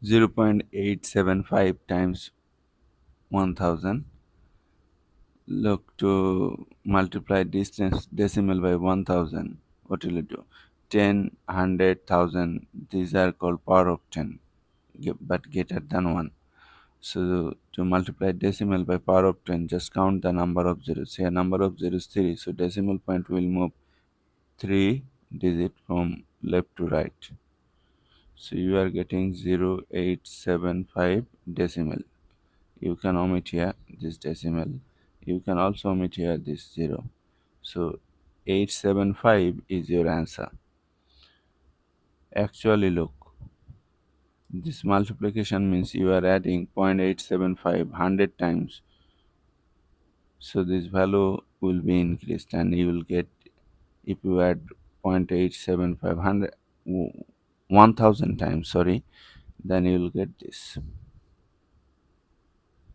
0.875 times 1000. Look, to multiply distance decimal by 1000, what will you do? 10, 100,000, these are called power of 10, but greater than 1. So to multiply decimal by power of 10, just count the number of zeros. Here number of zeros 3, so decimal point will move 3 digit from left to right. So you are getting 0.875 decimal. You can omit here this decimal. You can also omit here this 0. So 875 is your answer. Actually, look, this multiplication means you are adding 0.875 100 times. So this value will be increased, and you will get, if you add 0.875 1000 times, sorry, then you will get this.